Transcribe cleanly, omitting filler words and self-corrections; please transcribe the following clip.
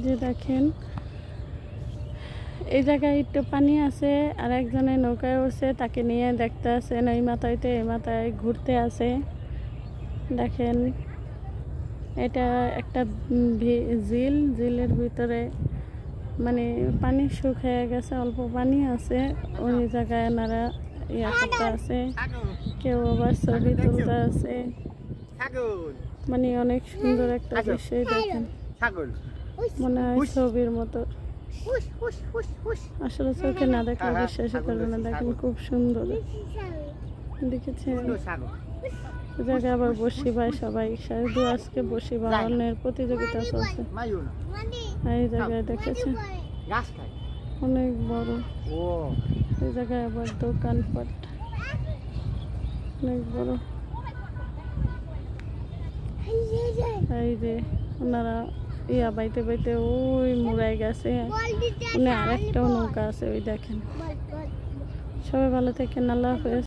যে দেখেন এই জায়গায় একটু পানি আছে, আর একজনের নৌকায় উঠছে, তাকে নিয়ে দেখতে আসেন। এই মাথায়তে এই মাথায় ঘুরতে আসে। দেখেন এটা একটা ঝিলের ভিতরে মানে পানি শুকিয়ে গেছে, অল্প পানি আছে। ওই জায়গায় এনারা ইয়া করতে আছে, কেউ আবার ছবি তুলতে আছে। মানে অনেক সুন্দর একটা দৃশ্য দেখেন, মনে হয় ছবির মতো। আসলে চোখে না দেখলে বিশ্বাসই করবে না। দেখেন খুব সুন্দর দেখেছেন। জায়গায় আবার বসি ভাই সবাই শুধু আজকে বসি বানানোর প্রতিযোগিতা চলছে এই জায়গায়, দেখেছেন অনেক বড়। এই জায়গায় আবার দোকানপাট অনেক বড়। এই যে ওনারা ইয়া বাইতে বাইতে ওই মুড়াই গেছে, আরেকটাও নৌকা আছে ওই দেখেন। সবাই ভালো থাকেন, আল্লাহ হাফেজ।